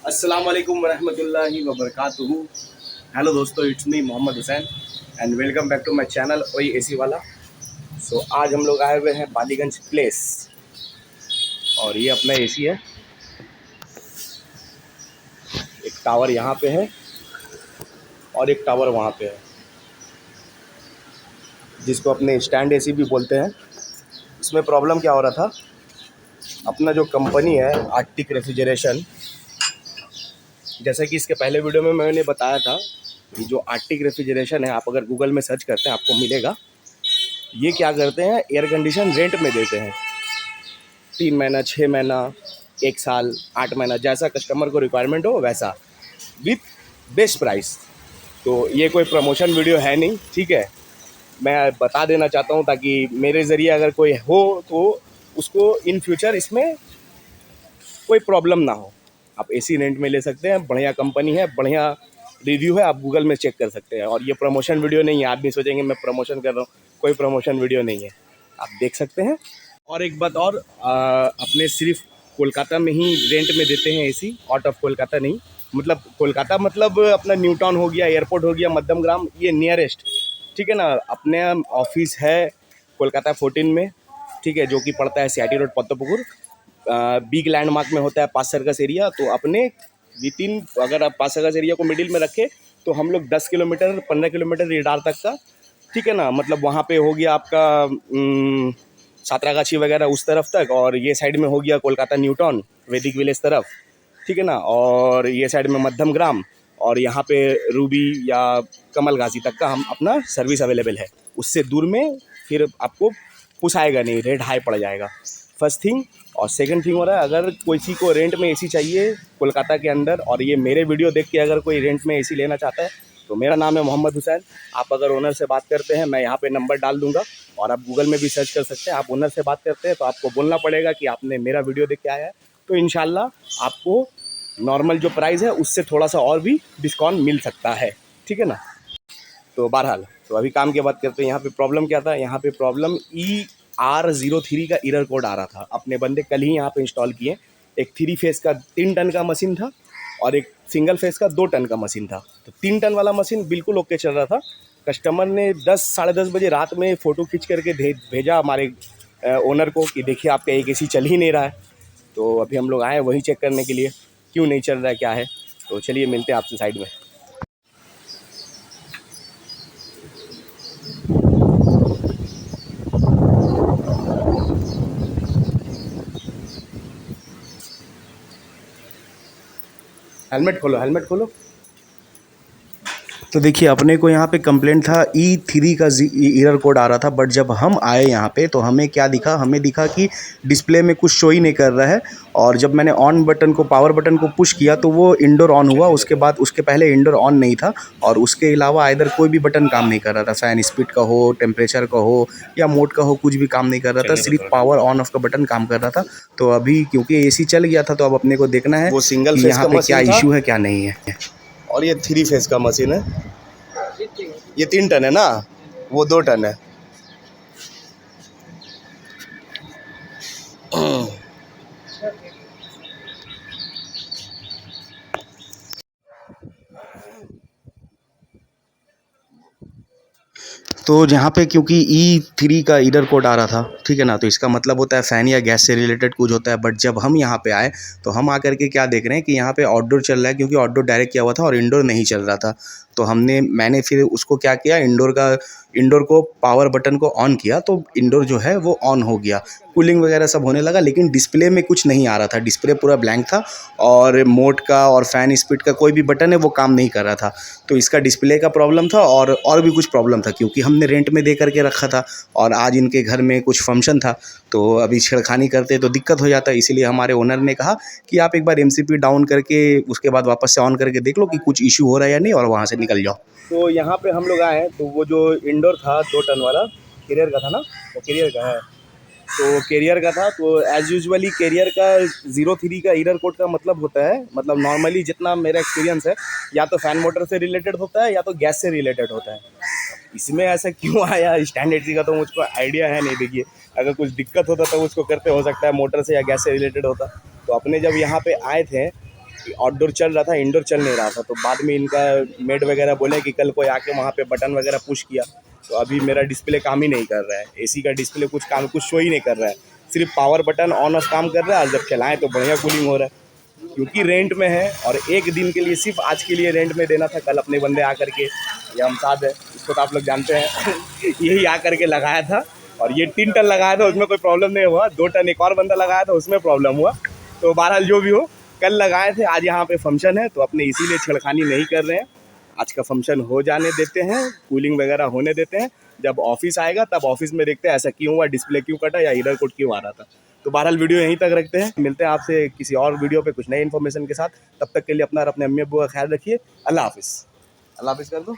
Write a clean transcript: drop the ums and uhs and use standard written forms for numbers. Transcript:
अस्सलाम वालेकुम वरहमतुल्लाहि वबरकातुहू। हेलो दोस्तों, it's me Mohammad Hussain and welcome back to my channel वही एसी वाला। आज हम लोग आए हुए हैं बालीगंज प्लेस और ये अपना एसी है। एक टावर यहाँ पे है और एक टावर वहाँ पे है, जिसको अपने स्टैंड एसी भी बोलते हैं। इसमें प्रॉब्लम क्या हो रहा था, अपना जो कंपनी है आर्टिक रेफ्रिजरेशन, जैसा कि इसके पहले वीडियो में मैंने बताया था कि जो आर्टिक रेफ्रिजरेशन है, आप अगर गूगल में सर्च करते हैं आपको मिलेगा। ये क्या करते हैं, एयर कंडीशन रेंट में देते हैं। 3 महीना, 6 महीना, 1 साल, 8 महीना, जैसा कस्टमर को रिक्वायरमेंट हो वैसा, विथ बेस्ट प्राइस। तो ये कोई प्रमोशन वीडियो है नहीं, ठीक है। मैं बता देना चाहता हूँ ताकि मेरे ज़रिए अगर कोई हो तो उसको इन फ्यूचर इसमें कोई प्रॉब्लम ना हो। आप एसी रेंट में ले सकते हैं, बढ़िया कंपनी है, बढ़िया रिव्यू है, आप गूगल में चेक कर सकते हैं। और ये प्रमोशन वीडियो नहीं है, आप भी सोचेंगे मैं प्रमोशन कर रहा हूँ, कोई प्रमोशन वीडियो नहीं है, आप देख सकते हैं। और एक बात और, अपने सिर्फ कोलकाता में ही रेंट में देते हैं एसी, आउट ऑफ कोलकाता नहीं। मतलब कोलकाता मतलब अपना न्यू टाउन हो गया, एयरपोर्ट हो गया, मध्यम ग्राम, ये नियरेस्ट, ठीक है ना। अपने ऑफिस है कोलकाता 14 में, ठीक है, जो कि पड़ता है सीआईटी रोड पत्तोपुकुर। बिग लैंडमार्क में होता है पास सर्कस एरिया। तो अपने विद इन, अगर आप पास सर्कस एरिया को मिडिल में रखें तो हम लोग 10 किलोमीटर 15 किलोमीटर रेडार तक का, ठीक है ना, मतलब वहाँ पे हो गया आपका सातरागाछी वगैरह उस तरफ तक, और ये साइड में हो गया कोलकाता न्यू टाउन वैदिक विलेज तरफ, ठीक है ना। और ये साइड में मध्यम ग्राम, और यहाँ पे रूबी या कमल गाजी तक का हम अपना सर्विस अवेलेबल है। उससे दूर में फिर आपको पुसाएगा नहीं, रेट हाई पड़ जाएगा, फर्स्ट थिंग। और सेकंड थिंग हो रहा है, अगर किसी को रेंट में एसी चाहिए कोलकाता के अंदर, और ये मेरे वीडियो देख के अगर कोई रेंट में एसी लेना चाहता है, तो मेरा नाम है मोहम्मद हुसैन। आप अगर ओनर से बात करते हैं, मैं यहाँ पे नंबर डाल दूंगा, और आप गूगल में भी सर्च कर सकते हैं। आप ओनर से बात करते हैं तो आपको बोलना पड़ेगा कि आपने मेरा वीडियो देख के आया है, तो इंशाल्लाह आपको नॉर्मल जो प्राइस है उससे थोड़ा सा और भी डिस्काउंट मिल सकता है, ठीक है ना। तो बहरहाल, तो अभी काम की बात करते हैं। यहाँ पे प्रॉब्लम क्या था, यहाँ पे प्रॉब्लम ER03 का एरर कोड आ रहा था। अपने बंदे कल ही यहाँ पे इंस्टॉल किए। एक 3 फेस का 3 टन का मशीन था और एक सिंगल फेस का 2 टन का मशीन था। तो 3 टन वाला मशीन बिल्कुल ओके चल रहा था। कस्टमर ने 10 साढ़े 10 बजे रात में फ़ोटो खींच करके भेजा हमारे ओनर को कि देखिए आपका एक एसी चल ही नहीं रहा है। तो अभी हम लोग आए वही चेक करने के लिए, क्यों नहीं चल रहा है, क्या है। तो चलिए मिलते हैं आपसे साइड में। हेलमेट खोलो, हेलमेट खोलो। तो देखिए, अपने को यहाँ पे कंप्लेंट था E3 का एरर कोड आ रहा था। बट जब हम आए यहाँ पे तो हमें क्या दिखा, हमें दिखा कि डिस्प्ले में कुछ शो ही नहीं कर रहा है। और जब मैंने ऑन बटन को, पावर बटन को पुश किया तो वो इंडोर ऑन हुआ। उसके बाद, उसके पहले इंडोर ऑन नहीं था। और उसके अलावा इधर कोई भी बटन काम नहीं कर रहा था। फैन स्पीड का हो, टेम्परेचर का हो या मोड का हो, कुछ भी काम नहीं कर रहा था। सिर्फ पावर ऑन ऑफ का बटन काम कर रहा था। तो अभी क्योंकि एसी चल गया था तो अब अपने को देखना है वो सिंगल फेस यहाँ पे क्या इशू है क्या नहीं है। और ये 3 फेस का मशीन है। ये 3 टन है ना, वो 2 टन है। तो जहाँ पे क्योंकि E3 का एरर कोड आ रहा था, ठीक है ना, तो इसका मतलब होता है फ़ैन या गैस से रिलेटेड कुछ होता है। बट जब हम यहाँ पे आए तो हम आकर के क्या देख रहे हैं कि यहाँ पे आउटडोर चल रहा है, क्योंकि आउटडोर डायरेक्ट किया हुआ था और इंडोर नहीं चल रहा था। तो मैंने फिर उसको क्या किया, इंडोर को पावर बटन को ऑन किया तो इंडोर जो है वो ऑन हो गया, कूलिंग वगैरह सब होने लगा। लेकिन डिस्प्ले में कुछ नहीं आ रहा था, डिस्प्ले पूरा ब्लैंक था। और मोड का और फ़ैन स्पीड का कोई भी बटन है वो काम नहीं कर रहा था। तो इसका डिस्प्ले का प्रॉब्लम था और भी कुछ प्रॉब्लम था, क्योंकि हमने रेंट में दे करके रखा था और आज इनके घर में कुछ फंक्शन था। तो अभी छेड़खानी करते तो दिक्कत हो जाता है। इसीलिए हमारे ओनर ने कहा कि आप एक बार MCP डाउन करके उसके बाद वापस से ऑन करके देख लो कि कुछ इशू हो रहा है या नहीं, और वहाँ से निकल जाओ। तो यहाँ पे हम लोग आए तो वो जो इंडोर था 2 टन वाला, कैरियर का था ना, वो कैरियर का है। तो कैरियर का था, तो एज़ यूजुअली कैरियर का 03 का एरर कोड का मतलब होता है, मतलब नॉर्मली जितना मेरा एक्सपीरियंस है, या तो फ़ैन मोटर से रिलेटेड होता है या तो गैस से रिलेटेड होता है। इसमें ऐसा क्यों आया स्टैंडर्ड सी का तो मुझको आइडिया है नहीं। देखिए, अगर कुछ दिक्कत होता तो उसको करते, हो सकता है मोटर से या गैस से रिलेटेड होता। तो अपने जब यहाँ पे आए थे आउटडोर चल रहा था, इंडोर चल नहीं रहा था। तो बाद में इनका मेड वगैरह बोले कि कल कोई आके वहाँ पे बटन वगैरह पुश किया, तो अभी मेरा डिस्प्ले काम ही नहीं कर रहा है। एसी का डिस्प्ले कुछ शो ही नहीं कर रहा है, सिर्फ पावर बटन ऑन ऑफ काम कर रहा है। और जब चलाएं तो बढ़िया कूलिंग हो रहा है, क्योंकि रेंट में है और एक दिन के लिए, सिर्फ आज के लिए रेंट में देना था। कल अपने बंदे आकर के, ये हमसाद है, इसको तो आप लोग जानते हैं यही आकर के लगाया था। और ये 3 टन लगाया था, उसमें कोई प्रॉब्लम नहीं हुआ। 2 टन एक और बंदा लगाया था, उसमें प्रॉब्लम हुआ। तो बहरहाल जो भी हो, कल लगाए थे, आज यहाँ पे फंक्शन है तो अपने इसीलिए छेड़खानी नहीं कर रहे हैं। आज का फंक्शन हो जाने देते हैं, कूलिंग वगैरह होने देते हैं। जब ऑफिस आएगा तब ऑफिस में देखते हैं ऐसा क्यों हुआ, डिस्प्ले क्यों कटा या इधर कोड क्यों आ रहा था। तो बहरहाल वीडियो यहीं तक रखते हैं, मिलते हैं आपसे किसी और वीडियो पे कुछ नई इन्फॉर्मेशन के साथ। तब तक के लिए अपना और अपने अम्मी अब्बू का ख्याल रखिए। अल्लाह हाफिज़। अल्लाह हाफिज़ कर दो।